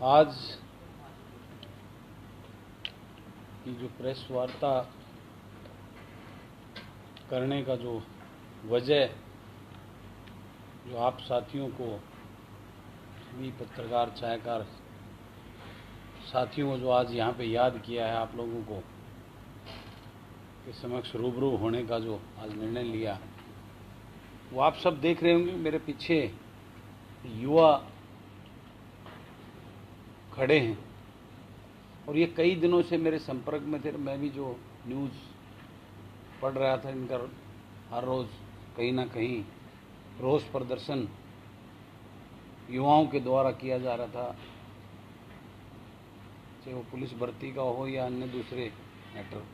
आज की जो प्रेस वार्ता करने का जो वजह जो आप साथियों को भी पत्रकार छायाकार साथियों को जो आज यहाँ पे याद किया है आप लोगों को के समक्ष रूबरू होने का जो आज निर्णय लिया वो आप सब देख रहे होंगे। मेरे पीछे युवा खड़े हैं और ये कई दिनों से मेरे संपर्क में थे। मैं भी जो न्यूज़ पढ़ रहा था इनका हर रोज़ कहीं ना कहीं रोष प्रदर्शन युवाओं के द्वारा किया जा रहा था, चाहे वो पुलिस भर्ती का हो या अन्य दूसरे मैटर।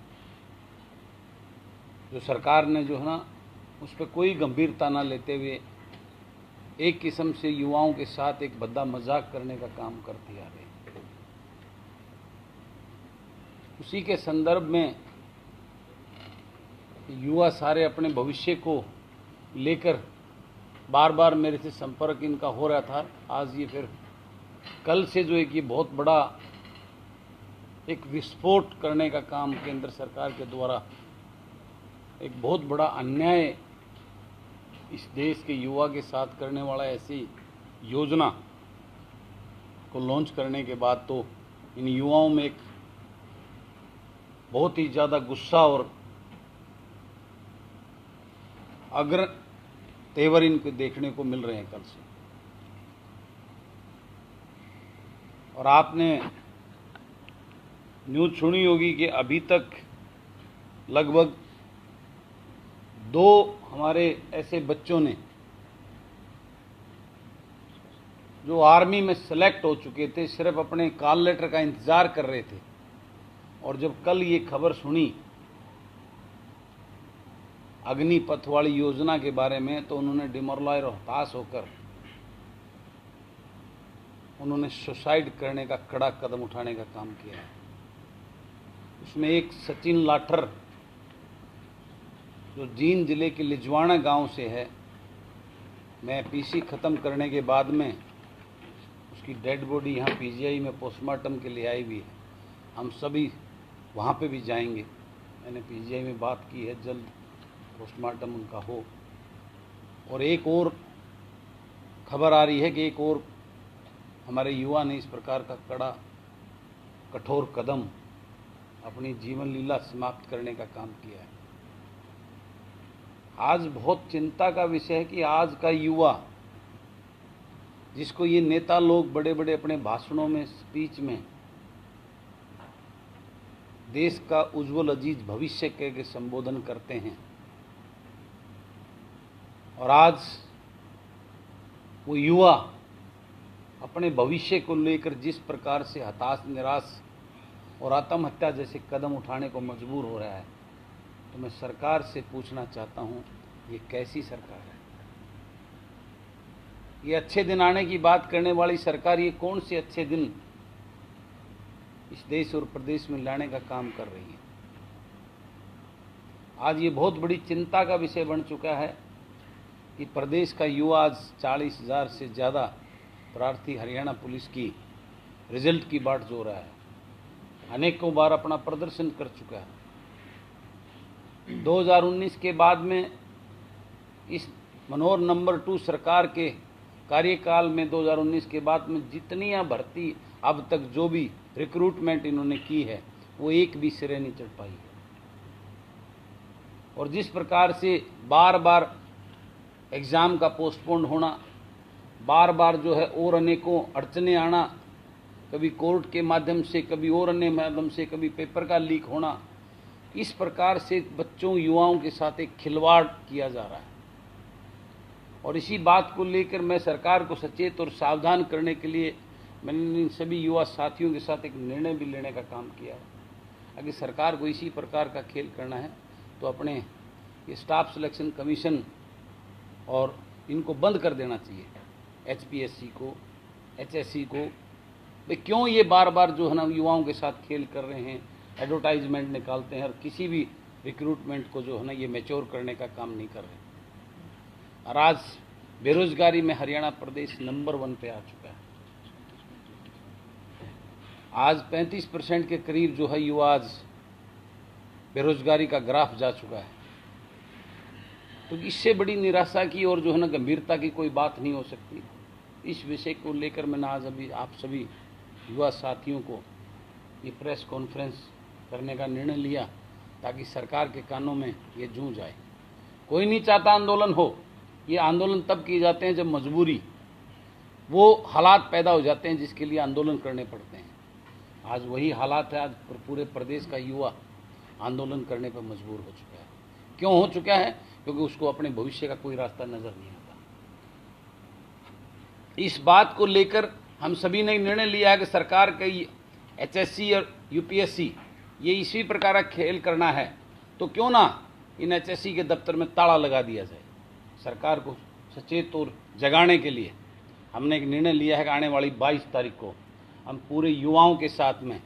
जो सरकार ने जो है ना उस पर कोई गंभीरता ना लेते हुए एक किस्म से युवाओं के साथ एक भद्दा मजाक करने का काम करती आ रही। उसी के संदर्भ में युवा सारे अपने भविष्य को लेकर बार बार मेरे से संपर्क इनका हो रहा था। आज ये फिर कल से जो है कि बहुत बड़ा एक विस्फोट करने का काम केंद्र सरकार के द्वारा एक बहुत बड़ा अन्याय इस देश के युवा के साथ करने वाला ऐसी योजना को लॉन्च करने के बाद तो इन युवाओं में एक बहुत ही ज़्यादा गुस्सा और अग्र तेवर इनको देखने को मिल रहे हैं कल से। और आपने न्यूज़ सुनी होगी कि अभी तक लगभग 2 हमारे ऐसे बच्चों ने जो आर्मी में सेलेक्ट हो चुके थे सिर्फ अपने कॉल लेटर का इंतज़ार कर रहे थे, और जब कल ये खबर सुनी अग्निपथ वाली योजना के बारे में तो उन्होंने डिमोरलाइज और हताश होकर उन्होंने सुसाइड करने का कड़ा कदम उठाने का काम किया है। उसमें एक सचिन लाठर जो जींद जिले के लिजवाना गांव से है, मैं पीसी ख़त्म करने के बाद में उसकी डेड बॉडी यहाँ पीजीआई में पोस्टमार्टम के लिए आई हुई है। हम सभी वहाँ पे भी जाएंगे। मैंने पीजीआई में बात की है, जल्द पोस्टमार्टम उनका हो। और एक और खबर आ रही है कि एक और हमारे युवा ने इस प्रकार का कड़ा कठोर कदम अपनी जीवन लीला समाप्त करने का काम किया है। आज बहुत चिंता का विषय है कि आज का युवा जिसको ये नेता लोग बड़े बड़े अपने भाषणों में स्पीच में देश का उज्जवल अजीज भविष्य के संबोधन करते हैं, और आज वो युवा अपने भविष्य को लेकर जिस प्रकार से हताश निराश और आत्महत्या जैसे कदम उठाने को मजबूर हो रहा है, तो मैं सरकार से पूछना चाहता हूँ ये कैसी सरकार है? ये अच्छे दिन आने की बात करने वाली सरकार ये कौन से अच्छे दिन इस देश और प्रदेश में लाने का काम कर रही है? आज ये बहुत बड़ी चिंता का विषय बन चुका है कि प्रदेश का युवा आज 40,000 से ज़्यादा प्रार्थी हरियाणा पुलिस की रिजल्ट की बाट जो रहा है, अनेकों बार अपना प्रदर्शन कर चुका है। 2019 के बाद में इस मनोहर नंबर 2 सरकार के कार्यकाल में 2019 के बाद में जितनी भर्ती अब तक जो भी रिक्रूटमेंट इन्होंने की है वो एक भी सिरे नहीं चढ़ पाई है। और जिस प्रकार से बार बार एग्ज़ाम का पोस्टपोन होना, बार बार जो है और अनेकों अड़चने आना, कभी कोर्ट के माध्यम से, कभी और अन्य माध्यम से, कभी पेपर का लीक होना, इस प्रकार से बच्चों युवाओं के साथ एक खिलवाड़ किया जा रहा है। और इसी बात को लेकर मैं सरकार को सचेत और सावधान करने के लिए मैंने इन सभी युवा साथियों के साथ एक निर्णय भी लेने का काम किया है। अगर सरकार को इसी प्रकार का खेल करना है तो अपने ये स्टाफ सिलेक्शन कमीशन और इनको बंद कर देना चाहिए, एचपीएससी को, एचएससी को। भाई क्यों ये बार बार जो है ना युवाओं के साथ खेल कर रहे हैं, एडवर्टाइजमेंट निकालते हैं और किसी भी रिक्रूटमेंट को जो है ना ये मैच्योर करने का काम नहीं कर रहे। और आज बेरोजगारी में हरियाणा प्रदेश नंबर 1 पे आ चुका है। आज 35% के करीब जो है युवा आज बेरोजगारी का ग्राफ जा चुका है। तो इससे बड़ी निराशा की और जो है ना गंभीरता की कोई बात नहीं हो सकती। इस विषय को लेकर मैंने आज अभी आप सभी युवा साथियों को ये प्रेस कॉन्फ्रेंस करने का निर्णय लिया ताकि सरकार के कानों में ये जूं जाए। कोई नहीं चाहता आंदोलन हो। ये आंदोलन तब किए जाते हैं जब मजबूरी वो हालात पैदा हो जाते हैं जिसके लिए आंदोलन करने पड़ते हैं। आज वही हालात है। आज पूरे प्रदेश का युवा आंदोलन करने पर मजबूर हो चुका है। क्यों हो चुका है? क्योंकि उसको अपने भविष्य का कोई रास्ता नजर नहीं आता। इस बात को लेकर हम सभी ने निर्णय लिया है कि सरकार का HSC और UPSC ये इसी प्रकार का खेल करना है तो क्यों ना इन HSC के दफ्तर में ताला लगा दिया जाए। सरकार को सचेत और जगाने के लिए हमने एक निर्णय लिया है कि आने वाली 22 तारीख को हम पूरे युवाओं के साथ में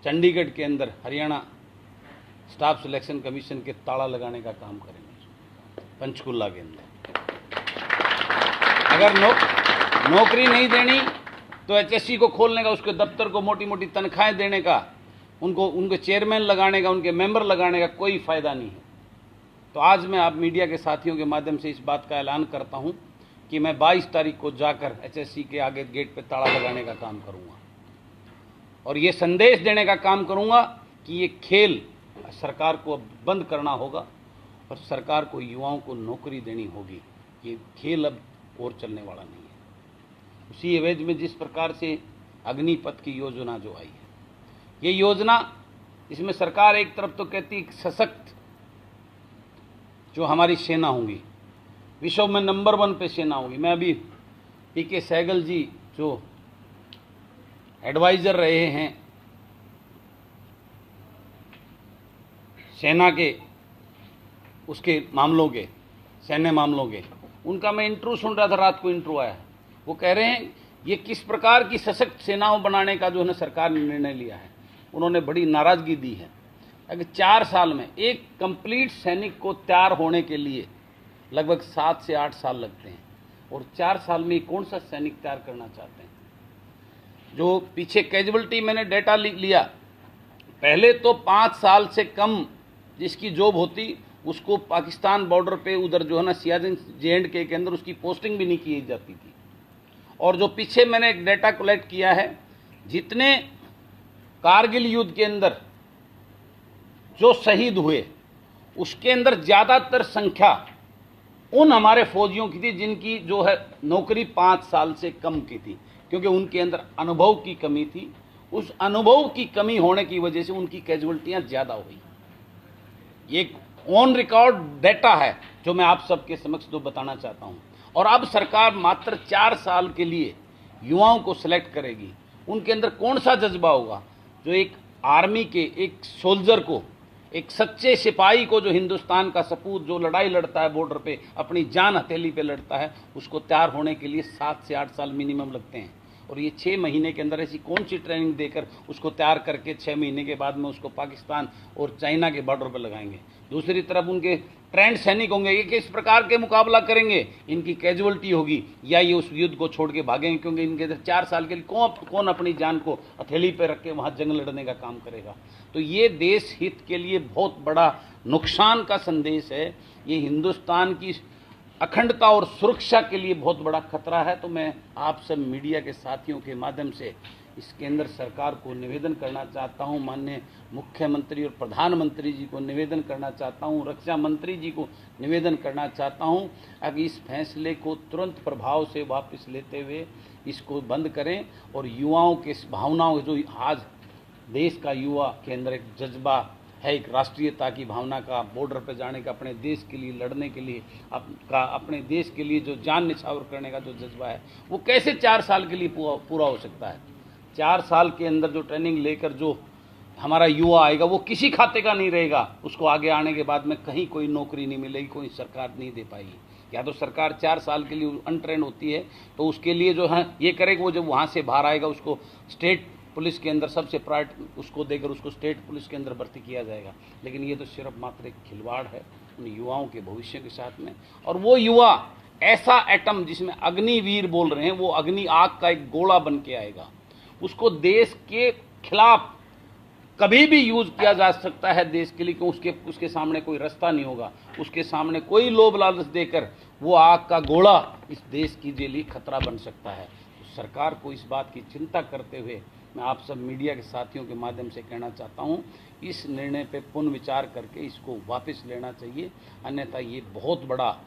चंडीगढ़ के अंदर हरियाणा स्टाफ सिलेक्शन कमीशन के ताला लगाने का काम करेंगे पंचकुला के अंदर। अगर नौकरी नहीं देनी तो HSC को खोलने का, उसके दफ्तर को मोटी मोटी तनख्वाहें देने का, उनके चेयरमैन लगाने का, उनके मेंबर लगाने का कोई फ़ायदा नहीं है। तो आज मैं आप मीडिया के साथियों के माध्यम से इस बात का ऐलान करता हूं कि मैं 22 तारीख को जाकर HSC के आगे गेट पे ताला लगाने का काम करूंगा और ये संदेश देने का काम करूंगा कि ये खेल सरकार को अब बंद करना होगा और सरकार को युवाओं को नौकरी देनी होगी। ये खेल अब और चलने वाला नहीं है। उसी एवज में जिस प्रकार से अग्निपथ की योजना जो आई है, ये योजना, इसमें सरकार एक तरफ तो कहती सशक्त जो हमारी सेना होंगी, विश्व में नंबर 1 पे सेना होगी। मैं अभी PK सहगल जी जो एडवाइज़र रहे हैं सेना के उसके मामलों के, सैन्य मामलों के, उनका मैं इंटरव्यू सुन रहा था, रात को इंटरव्यू आया। वो कह रहे हैं ये किस प्रकार की सशक्त सेनाओं बनाने का जो है सरकार ने निर्णय लिया है। उन्होंने बड़ी नाराज़गी दी है। अगर 4 साल में एक कंप्लीट सैनिक को तैयार होने के लिए लगभग 7 से 8 साल लगते हैं और 4 साल में कौन सा सैनिक तैयार करना चाहते हैं? जो पीछे कैजुअलिटी मैंने डेटा लिया, पहले तो 5 साल से कम जिसकी जॉब होती उसको पाकिस्तान बॉर्डर पे उधर जो है ना सियाचिन J&K के अंदर उसकी पोस्टिंग भी नहीं की जाती थी। और जो पीछे मैंने एक डेटा कलेक्ट किया है, जितने कारगिल युद्ध के अंदर जो शहीद हुए उसके अंदर ज़्यादातर संख्या उन हमारे फौजियों की थी जिनकी जो है नौकरी 5 साल से कम की थी, क्योंकि उनके अंदर अनुभव की कमी थी। उस अनुभव की कमी होने की वजह से उनकी कैजुअलिटियाँ ज़्यादा हुई। ये ऑन रिकॉर्ड डेटा है जो मैं आप सबके समक्ष तो बताना चाहता हूँ। और अब सरकार मात्र 4 साल के लिए युवाओं को सिलेक्ट करेगी। उनके अंदर कौन सा जज्बा होगा जो एक आर्मी के एक सोल्जर को, एक सच्चे सिपाही को, जो हिंदुस्तान का सपूत जो लड़ाई लड़ता है बॉर्डर पे, अपनी जान हथेली पे लड़ता है, उसको तैयार होने के लिए 7 से 8 साल मिनिमम लगते हैं। और ये 6 महीने के अंदर ऐसी कौन सी ट्रेनिंग देकर उसको तैयार करके 6 महीने के बाद में उसको पाकिस्तान और चाइना के बॉर्डर पर लगाएंगे। दूसरी तरफ उनके ट्रेंड सैनिक होंगे, ये किस प्रकार के मुकाबला करेंगे, इनकी कैजुअलिटी होगी या ये उस युद्ध को छोड़ के भागेंगे, क्योंकि इनके इधर 4 साल के लिए कौन अपनी जान को हथेली पर रख के वहाँ जंग लड़ने का काम करेगा। तो ये देश हित के लिए बहुत बड़ा नुकसान का संदेश है। ये हिंदुस्तान की अखंडता और सुरक्षा के लिए बहुत बड़ा खतरा है। तो मैं आप सब मीडिया के साथियों के माध्यम से इसके अंदर सरकार को निवेदन करना चाहता हूं, माननीय मुख्यमंत्री और प्रधानमंत्री जी को निवेदन करना चाहता हूं, रक्षा मंत्री जी को निवेदन करना चाहता हूं कि इस फैसले को तुरंत प्रभाव से वापस लेते हुए इसको बंद करें और युवाओं के भावनाओं, जो आज देश का युवा के अंदर एक जज्बा है, एक राष्ट्रीयता की भावना का, बॉर्डर पर जाने का, अपने देश के लिए लड़ने के लिए, अपने देश के लिए जो जान निछावर करने का जो जज्बा है, वो कैसे 4 साल के लिए पूरा हो सकता है। 4 साल के अंदर जो ट्रेनिंग लेकर जो हमारा युवा आएगा वो किसी खाते का नहीं रहेगा। उसको आगे आने के बाद में कहीं कोई नौकरी नहीं मिलेगी, कोई सरकार नहीं दे पाएगी। या तो सरकार 4 साल के लिए अनट्रेंड होती है तो उसके लिए जो है ये करेगा, वो जब वहाँ से बाहर आएगा उसको स्टेट पुलिस के अंदर सबसे प्रायोरिटी उसको देकर उसको स्टेट पुलिस के अंदर भर्ती किया जाएगा। लेकिन ये तो सिर्फ मात्र एक खिलवाड़ है उन युवाओं के भविष्य के साथ में। और वो युवा ऐसा एटम जिसमें अग्निवीर बोल रहे हैं, वो अग्नि आग का एक गोला बन के आएगा। उसको देश के खिलाफ कभी भी यूज किया जा सकता है देश के लिए, क्योंकि उसके सामने कोई रास्ता नहीं होगा, उसके सामने कोई लोभ लालच देकर वो आग का गोला इस देश के लिए खतरा बन सकता है। तो सरकार को इस बात की चिंता करते हुए मैं आप सब मीडिया के साथियों के माध्यम से कहना चाहता हूं, इस निर्णय पे पुनर्विचार करके इसको वापस लेना चाहिए, अन्यथा ये बहुत बड़ा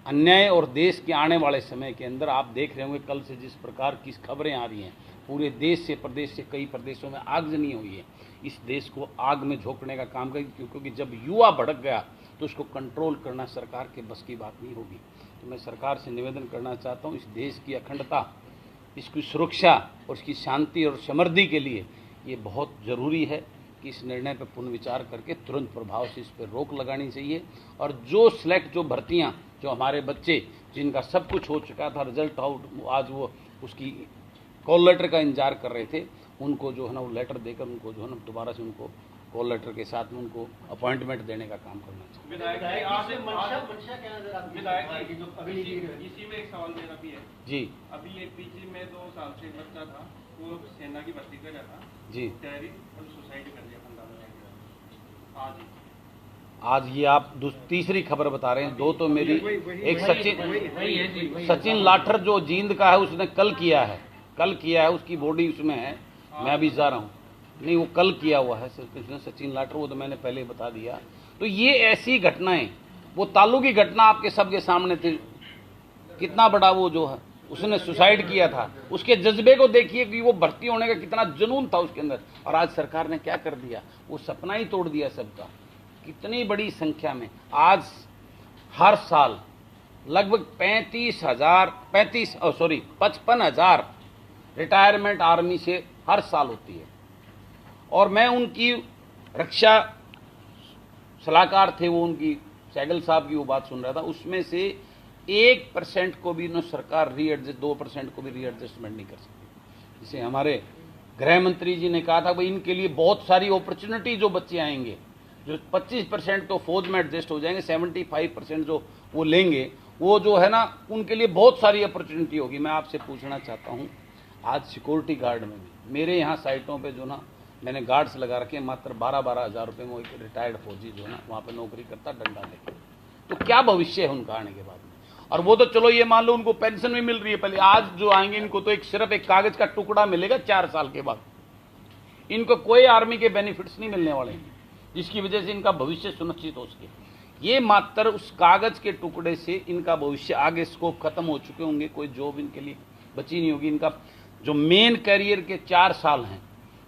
अन्याय और देश के आने वाले समय के अंदर आप देख रहे होंगे कल से जिस प्रकार की खबरें आ रही हैं, पूरे देश से प्रदेश से कई प्रदेशों में आगजनी हुई है। इस देश को आग में झोंकने का काम करेगी, क्योंकि जब युवा भड़क गया तो उसको कंट्रोल करना सरकार के बस की बात नहीं होगी। तो मैं सरकार से निवेदन करना चाहता हूँ, इस देश की अखंडता, इसकी सुरक्षा और इसकी शांति और समृद्धि के लिए ये बहुत ज़रूरी है कि इस निर्णय पर पुनर्विचार करके तुरंत प्रभाव से इस पर रोक लगानी चाहिए। और जो भर्तियाँ जो हमारे बच्चे जिनका सब कुछ हो चुका था, रिजल्ट आउट, आज वो उसकी कॉल लेटर का इंतजार कर रहे थे, उनको जो है ना वो लेटर देकर उनको जो है ना दोबारा से उनको कॉल लेटर के साथ में उनको अपॉइंटमेंट देने का काम करना चाहिए। विधायक इसी में एक सवाल मेरा भी है जी। अभी एक पीछे में 2 साल से बच्चा था, वो सेना की भर्ती कर रहा था जी, तैयारी और सुसाइड कर लिया 15 आज। आज ये आप तीसरी खबर बता रहे हैं। दो तो मेरी एक सचिन लाठर जो जींद का है उसने कल किया है, उसकी बॉडी उसमें है, मैं अभी जा रहा हूँ, नहीं वो कल किया हुआ है सचिन लाठर, वो तो मैंने पहले बता दिया। तो ये ऐसी घटनाएं, वो तालू की घटना आपके सबके सामने थी, कितना बड़ा वो जो है उसने सुसाइड किया था, उसके जज्बे को देखिए कि वो भर्ती होने का कितना जुनून था उसके अंदर, और आज सरकार ने क्या कर दिया, वो सपना ही तोड़ दिया सबका। कितनी बड़ी संख्या में आज हर साल लगभग 55,000 रिटायरमेंट आर्मी से हर साल होती है। और मैं उनकी रक्षा सलाहकार थे, वो उनकी सहगल साहब की वो बात सुन रहा था, उसमें से 1% को भी न सरकार रीएडजस्ट, 2% को भी रीएडजस्टमेंट नहीं कर सकती। जिसे हमारे गृह मंत्री जी ने कहा था भाई इनके लिए बहुत सारी अपॉर्चुनिटी, जो बच्चे आएंगे, जो 25% तो फौज में एडजस्ट हो जाएंगे, 75% जो वो लेंगे, वो जो है ना उनके लिए बहुत सारी अपॉर्चुनिटी होगी। मैं आपसे पूछना चाहता हूँ, आज सिक्योरिटी गार्ड में भी मेरे यहाँ साइटों पे जो ना मैंने गार्ड्स लगा रखे, मात्र 12-12 हज़ार रुपये में वो एक रिटायर्ड फौजी जो है ना वहाँ पे नौकरी करता डंडा लेकर। तो क्या भविष्य है उनका आने के बाद में? और वो तो चलो ये मान लो उनको पेंशन भी मिल रही है, पहले आज जो आएंगे इनको तो सिर्फ एक कागज का टुकड़ा मिलेगा 4 साल के बाद, इनको कोई आर्मी के बेनिफिट्स नहीं मिलने वाले हैं, जिसकी वजह से इनका भविष्य सुनिश्चित हो सके। ये मात्र उस कागज के टुकड़े से इनका भविष्य, आगे स्कोप खत्म हो चुके होंगे, कोई जॉब इनके लिए बची नहीं होगी। इनका जो मेन करियर के 4 साल हैं,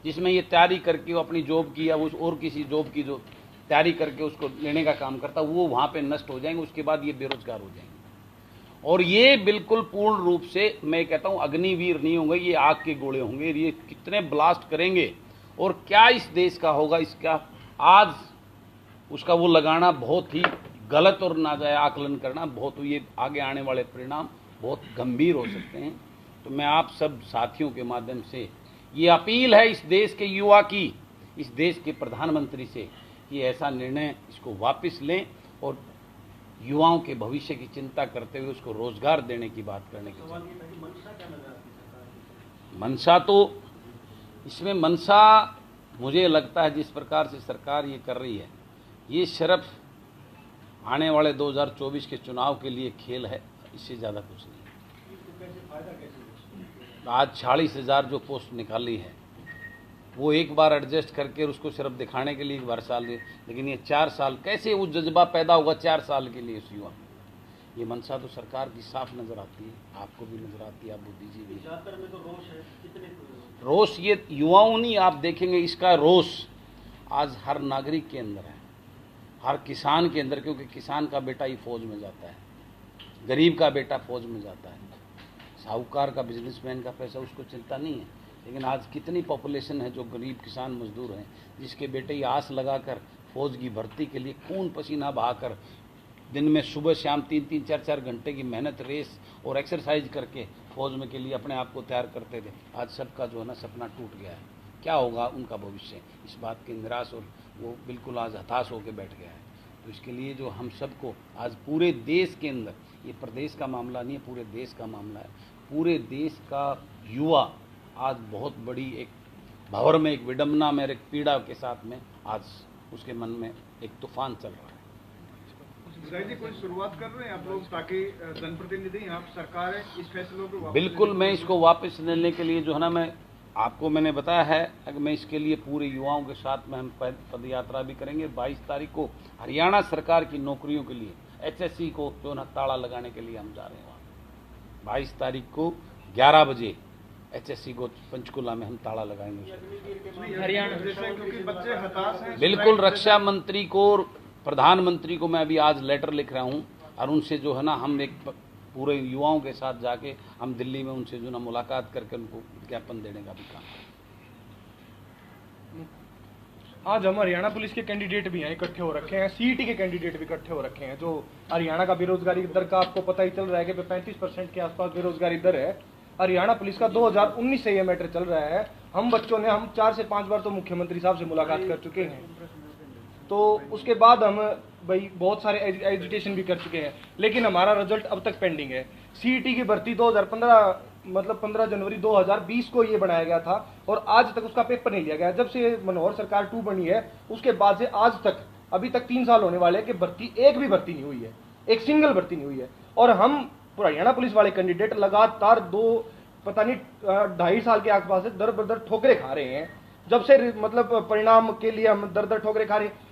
जिसमें ये तैयारी करके वो अपनी जॉब की या वो और किसी जॉब की जो तैयारी करके उसको लेने का काम करता, वो वहाँ पे नष्ट हो जाएंगे। उसके बाद ये बेरोजगार हो जाएंगे, और ये बिल्कुल पूर्ण रूप से मैं कहता हूँ अग्निवीर नहीं होंगे, ये आग के गोले होंगे। ये कितने ब्लास्ट करेंगे और क्या इस देश का होगा, इसका आज उसका वो लगाना बहुत ही गलत और नाजायज आकलन करना बहुत, ये आगे आने वाले परिणाम बहुत गंभीर हो सकते हैं। तो मैं आप सब साथियों के माध्यम से ये अपील है इस देश के युवा की, इस देश के प्रधानमंत्री से, कि ऐसा निर्णय इसको वापस लें और युवाओं के भविष्य की चिंता करते हुए उसको रोजगार देने की बात करने की। मनसा तो इसमें मनसा मुझे लगता है जिस प्रकार से सरकार ये कर रही है, ये सिर्फ आने वाले 2024 के चुनाव के लिए खेल है, इससे ज़्यादा कुछ नहीं। आज 46,000 जो पोस्ट निकाली है वो एक बार एडजस्ट करके उसको सिर्फ दिखाने के लिए एक बार साल, लेकिन ये 4 साल कैसे वो जज्बा पैदा होगा 4 साल के लिए उस युवा में? ये मंशा तो सरकार की साफ नजर आती है, आपको भी नजर आती है, आप बुद्धिजीवी रोष ये युवाओं नहीं, आप देखेंगे इसका रोष आज हर नागरिक के अंदर है, हर किसान के अंदर, क्योंकि किसान का बेटा ही फौज में जाता है, गरीब का बेटा फौज में जाता है, साहूकार का बिजनेसमैन का पैसा उसको चिंता नहीं है। लेकिन आज कितनी पॉपुलेशन है जो गरीब किसान मजदूर हैं, जिसके बेटे ये आस लगाकर फौज की भर्ती के लिए खून पसीना बहाकर दिन में सुबह शाम 3-3, 4-4 घंटे की मेहनत, रेस और एक्सरसाइज करके फौज में के लिए अपने आप को तैयार करते थे। आज सबका जो है ना सपना टूट गया है, क्या होगा उनका भविष्य, इस बात के निराश और वो बिल्कुल आज हताश होकर बैठ गया है। तो इसके लिए जो हम सबको आज पूरे देश के अंदर, ये प्रदेश का मामला नहीं है, पूरे देश का मामला है, पूरे देश का युवा आज बहुत बड़ी एक भंवर में, एक विडंबना में, एक पीड़ा के साथ में आज उसके मन में एक तूफान चल रहा है। विधायक जी, कोई शुरुआत कर रहे हैं आप लोग ताकि जनप्रतिनिधि, आप सरकार है, इस फैसलों को वापस बिल्कुल, मैं इसको वापस लेने के लिए जो है ना, मैंने बताया है कि मैं इसके लिए पूरे युवाओं के साथ में हम पद यात्रा भी करेंगे। 22 तारीख को हरियाणा सरकार की नौकरियों के लिए HSC को जो ना ताला लगाने के लिए हम जा रहे हैं वहाँ। 22 तारीख को 11 बजे HSC को पंचकुला में हम ताला लगाएंगे। हरियाणा क्योंकि बच्चे हताश हैं। बिल्कुल, रक्षा मंत्री को और प्रधानमंत्री को मैं अभी आज लेटर लिख रहा हूँ और उनसे जो है ना, हम एक पूरे युवाओं के साथ जाके हम दिल्ली में उनसे जो ना मुलाकात करके उनको ज्ञापन देने का भी काम करें। आज हम हरियाणा पुलिस के कैंडिडेट भी हैं, इकट्ठे हो रखे हैं, CET के कैंडिडेट भी इकट्ठे हो रखे हैं। जो हरियाणा का बेरोजगारी दर का आपको पता ही चल रहा है कि 35% के आसपास बेरोजगारी दर है। हरियाणा पुलिस का 2019 से ये मैटर चल रहा है। हम 4 से 5 बार तो मुख्यमंत्री साहब से मुलाकात कर चुके हैं, तो उसके बाद हम भाई बहुत सारे एजुटेशन भी कर चुके हैं, लेकिन हमारा रिजल्ट अब तक पेंडिंग है। CET की भर्ती 15 जनवरी 2020 को ये बनाया गया था और आज तक उसका पेपर नहीं लिया गया। जब से मनोहर सरकार 2 बनी है उसके बाद से आज तक, अभी तक 3 साल होने वाले हैं कि एक भी भर्ती नहीं हुई है, एक सिंगल भर्ती नहीं हुई है। और हम हरियाणा पुलिस वाले कैंडिडेट लगातार 2.5 साल के आसपास से दर बदर ठोकरे खा रहे हैं। जब से परिणाम के लिए हम दर ठोकरे खा रहे हैं।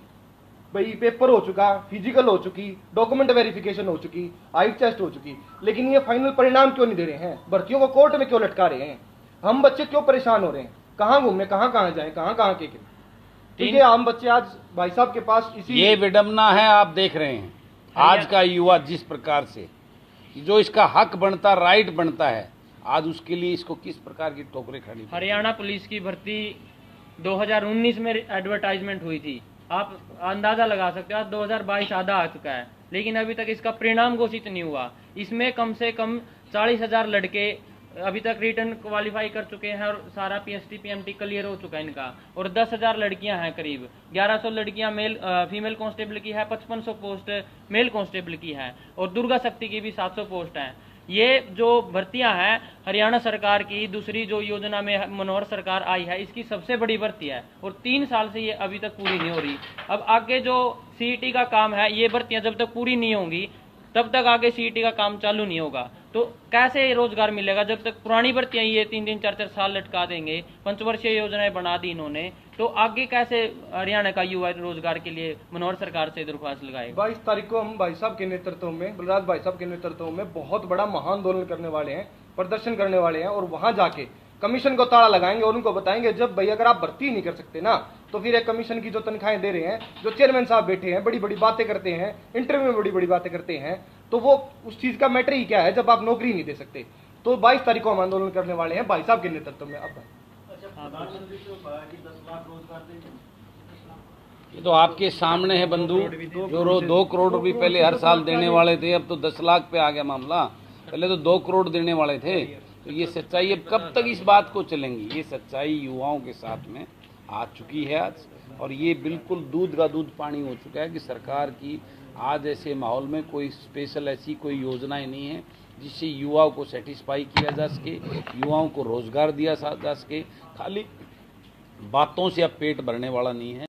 भाई पेपर हो चुका, फिजिकल हो चुकी, डॉक्यूमेंट वेरिफिकेशन हो चुकी, हाइट टेस्ट हो चुकी, लेकिन ये फाइनल परिणाम क्यों नहीं दे रहे हैं? भर्तियों को कोर्ट में क्यों लटका रहे हैं? हम बच्चे क्यों परेशान हो रहे हैं? कहाँ घूमे, कहाँ जाएं, कहाँ के ठीक है। हम बच्चे आज भाई साहब के पास ये विडंबना है। आप देख रहे हैं आज का युवा जिस प्रकार से जो इसका हक बनता, राइट बनता है, आज उसके लिए इसको किस प्रकार की ठोकरें खानी। हरियाणा पुलिस की भर्ती 2019 में एडवर्टाइजमेंट हुई थी, आप अंदाजा लगा सकते हो। आज 2022 आधा आ चुका है, लेकिन अभी तक इसका परिणाम घोषित नहीं हुआ। इसमें कम से कम 40,000 लड़के अभी तक रिटर्न क्वालिफाई कर चुके हैं और सारा PST PMT क्लियर हो चुका है इनका। और 10,000 लड़कियां हैं, करीब 1100 लड़कियां फीमेल कांस्टेबल की है, 5500 पोस्ट मेल कांस्टेबल की है और दुर्गा शक्ति की भी 700 पोस्ट हैं। ये जो भर्तियां हैं हरियाणा सरकार की दूसरी जो योजना में मनोहर सरकार आई है, इसकी सबसे बड़ी भर्ती है और 3 साल से ये अभी तक पूरी नहीं हो रही। अब आगे जो CET का काम है, ये भर्तियां जब तक पूरी नहीं होंगी तब तक आगे CET का काम चालू नहीं होगा। तो कैसे रोजगार मिलेगा जब तक पुरानी भर्तियां ये 3-3, 4-4 साल लटका देंगे। 5 वर्षीय योजनाएं बना दी इन्होंने, तो आगे कैसे हरियाणा का युवा रोजगार के लिए मनोहर सरकार से दरख्वास्त लगाएगा। 22 तारीख को हम भाई साहब के नेतृत्व में, बलराज भाई साहब के नेतृत्व में बहुत बड़ा महाआंदोलन करने वाले हैं, प्रदर्शन करने वाले हैं और वहां जाके कमीशन को ताला लगाएंगे और उनको बताएंगे जब भाई अगर आप भर्ती नहीं कर सकते ना, तो फिर एक कमीशन की जो तनख्वाहें दे रहे हैं, जो चेयरमैन साहब बैठे हैं, बड़ी बड़ी बातें करते हैं, इंटरव्यू में बड़ी बड़ी बातें करते हैं, तो वो उस चीज का मैटर ही क्या है जब आप नौकरी नहीं दे सकते। तो 22 तारीख को हम आंदोलन करने वाले हैं भाई साहब के नेतृत्व में। अब ये तो आपके सामने है बंधु, जो 2 करोड़ रुपए पहले हर साल देने वाले थे, अब तो 10 लाख पे आ गया मामला। पहले तो 2 करोड़ देने वाले थे। तो ये सच्चाई, अब कब तक इस बात को चलेंगी? ये सच्चाई युवाओं के साथ में आ चुकी है आज, और ये बिल्कुल दूध का दूध पानी हो चुका है कि सरकार की आज ऐसे माहौल में कोई स्पेशल ऐसी कोई योजनाएं नहीं है जिससे युवाओं को सेटिस्फाई किया जा सके, युवाओं को रोजगार दिया जा सके। खाली बातों से अब पेट भरने वाला नहीं है।